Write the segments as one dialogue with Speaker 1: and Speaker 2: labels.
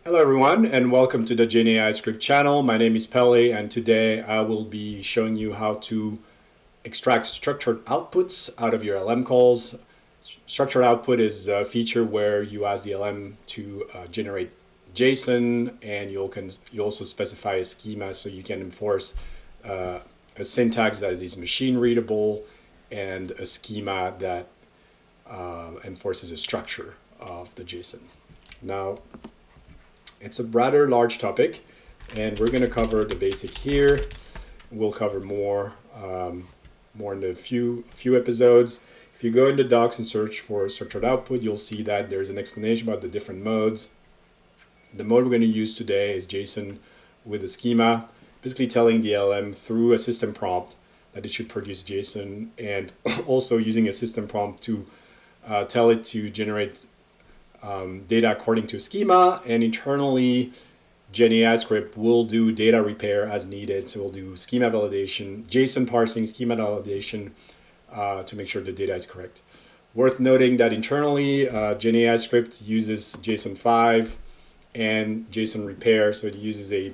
Speaker 1: Hello everyone and welcome to the GenAIScript channel. My name is Pele and today I will be showing you how to extract structured outputs out of your LM calls. Structured output is a feature where you ask the LM to generate JSON, and you also specify a schema so you can enforce a syntax that is machine readable and a schema that enforces a structure of the JSON. Now, it's a rather large topic, and we're going to cover the basic here. We'll cover more in a few episodes. If you go into docs and search for structured output, you'll see that there's an explanation about the different modes. The mode we're going to use today is JSON with a schema, basically telling the LM through a system prompt that it should produce JSON, and also using a system prompt to tell it to generate data according to a schema, and internally GenAIScript will do data repair as needed. So we'll do schema validation, JSON parsing, schema validation to make sure the data is correct. Worth noting that internally GenAIScript uses JSON 5 and JSON repair, so it uses a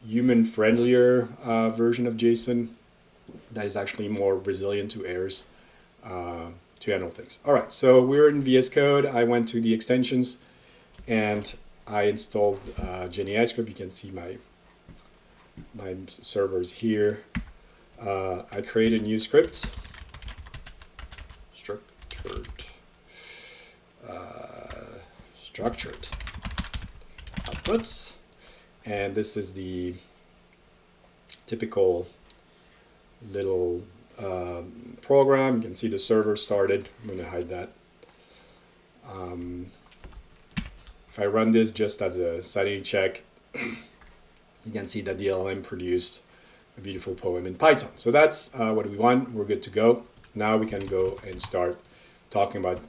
Speaker 1: human-friendlier version of JSON that is actually more resilient to errors. To handle things. All right, so we're in VS Code. I went to the extensions and I installed GenAIScript. You can see my servers here. I created a new script, structured outputs, and this is the typical little program. You can see the server started. I'm going to hide that. If I run this just as a sanity check, you can see that the LLM produced a beautiful poem in Python. So that's what we want. We're good to go. Now we can go and start talking about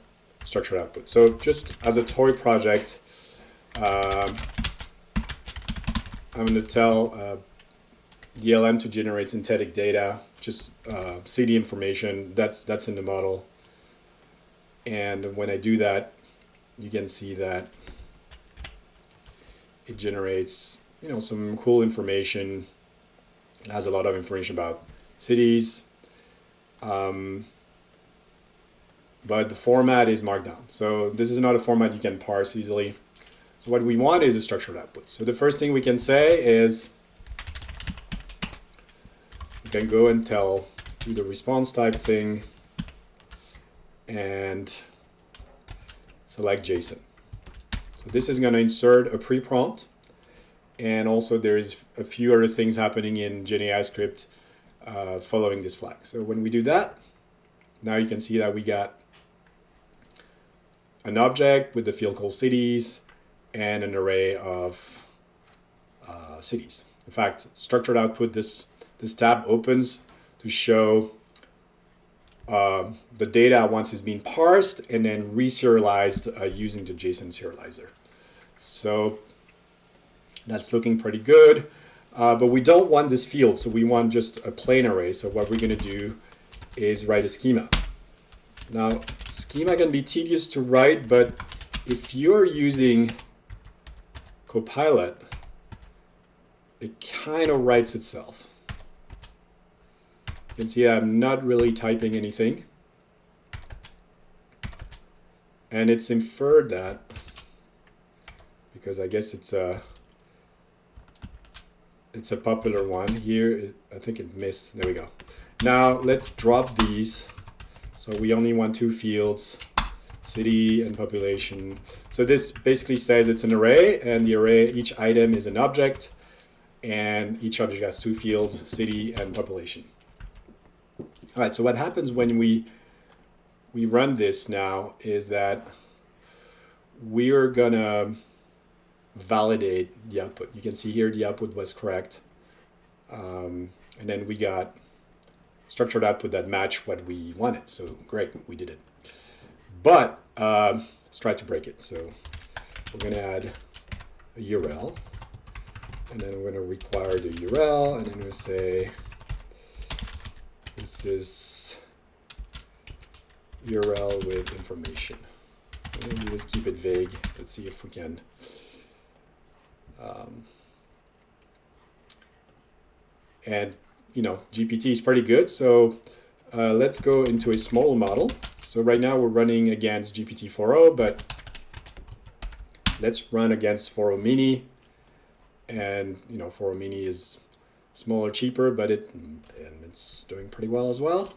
Speaker 1: structured output. So just as a toy project, I'm going to tell the LM to generate synthetic data, just city information that's in the model. And when I do that, you can see that it generates some cool information. It has a lot of information about cities, but the format is markdown. So this is not a format you can parse easily. So what we want is a structured output. So the first thing we can say is you can go and do the response type thing and select JSON. So this is going to insert a pre-prompt, and also there's a few other things happening in GenAIScript following this flag. So when we do that, now you can see that we got an object with the field called cities and an array of cities. In fact, structured output, this tab opens to show the data once it's been parsed and then reserialized using the JSON serializer. So that's looking pretty good, but we don't want this field, so we want just a plain array. So what we're going to do is write a schema. Now, schema can be tedious to write, but if you're using Copilot, it kind of writes itself. You can see I'm not really typing anything. And it's inferred that, because I guess it's a popular one here. I think it missed. There we go. Now let's drop these. So we only want two fields, city and population. So this basically says it's an array, and the array, each item is an object, and each object has two fields, city and population. All right, so what happens when we run this now is that we are gonna validate the output. You can see here the output was correct, and then we got structured output that matched what we wanted. So great, we did it. But let's try to break it. So we're gonna add a URL, and then we're gonna require the URL, and then we'll say this is URL with information. Maybe let's keep it vague. Let's see if we can And GPT is pretty good. So let's go into a small model. So right now we're running against GPT-4o, but let's run against 4o mini. And 4o mini is smaller, cheaper, but it's doing pretty well as well.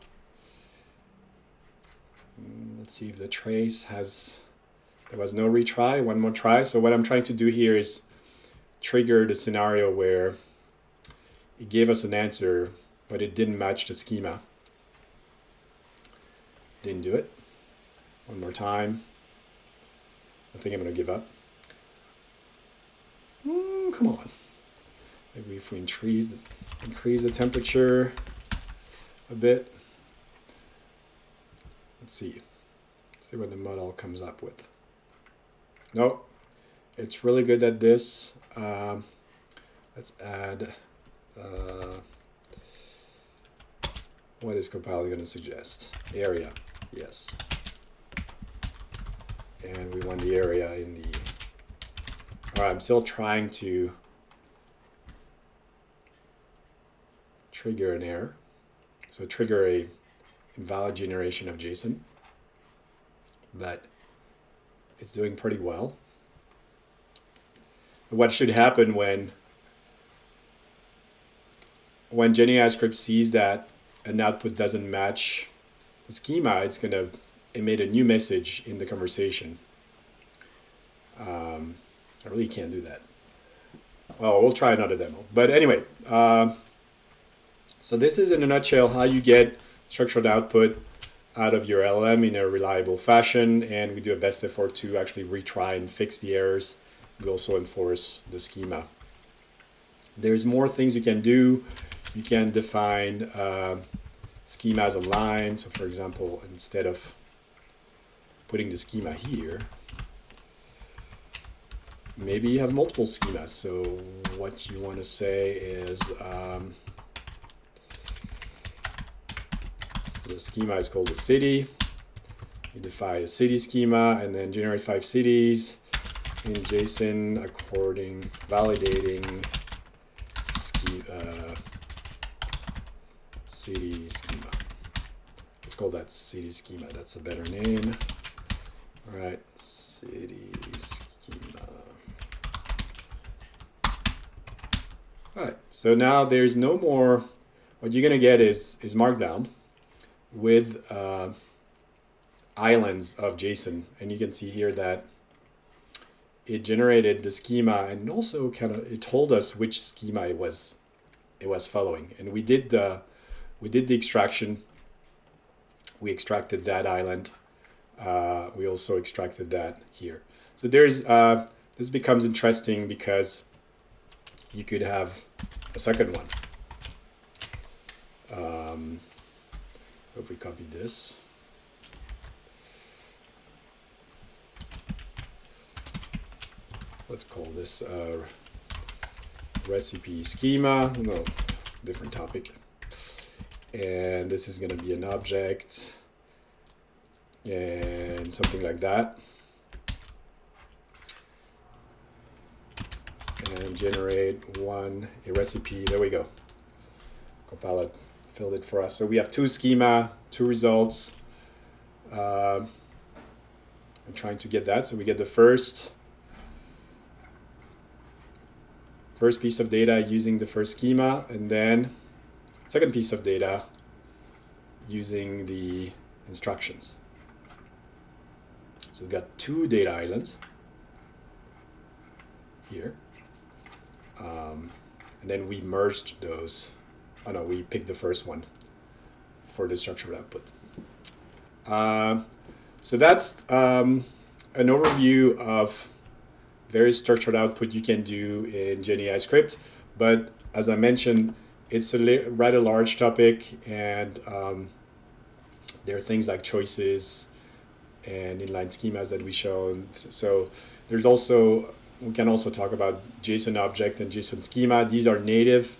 Speaker 1: Let's see if the trace there was no retry, one more try. So what I'm trying to do here is trigger the scenario where it gave us an answer, but it didn't match the schema. Didn't do it. One more time. I think I'm going to give up. Come on. Maybe if we increase the temperature a bit. Let's see what the model comes up with. Nope. It's really good at this. Let's add. What is compiler going to suggest? Area. Yes. And we want the area in the... All right, I'm still trying to trigger an error. So trigger a invalid generation of JSON. But it's doing pretty well. What should happen when GenAIScript sees that an output doesn't match the schema, it's going to emit a new message in the conversation. I really can't do that. Well, we'll try another demo. But anyway, so this is in a nutshell how you get structured output out of your LLM in a reliable fashion, and we do a best effort to actually retry and fix the errors. We also enforce the schema. There's more things you can do. You can define schemas online. So for example, instead of putting the schema here, maybe you have multiple schemas. So what you want to say is, so the schema is called the city. You define a city schema and then generate 5 cities in JSON according validating city schema. Let's call that city schema. That's a better name. All right, city schema. All right, so now there's no more. What you're gonna get is Markdown with islands of JSON, and you can see here that it generated the schema, and also it told us which schema it was following. And we did the extraction. We extracted that island. We also extracted that here. So there's this becomes interesting because you could have a second one. So if we copy this. Let's call this recipe schema. No, different topic. And this is going to be an object and something like that. And generate a recipe. There we go. Compiler filled it for us. So we have 2 schema, 2 results. I'm trying to get that. So we get the first piece of data using the first schema, and then second piece of data using the instructions. So we've got 2 data islands here. And then we merged those. Oh no, we picked the first one for the structured output. So that's an overview of various structured output you can do in GenAIScript. But as I mentioned, it's a rather large topic, and there are things like choices and inline schemas that we shown. So there's also, we can also talk about JSON object and JSON schema. These are native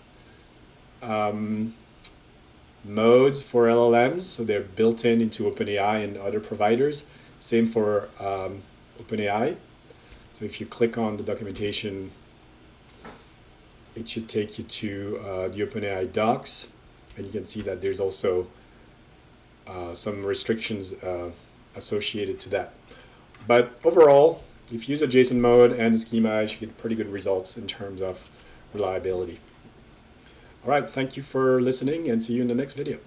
Speaker 1: modes for LLMs, so they're built into OpenAI and other providers. Same for OpenAI. So if you click on the documentation it should take you to the OpenAI docs, and you can see that there's also some restrictions associated to that. But overall, if you use a JSON mode and the schema, you should get pretty good results in terms of reliability. All right, thank you for listening, and see you in the next video.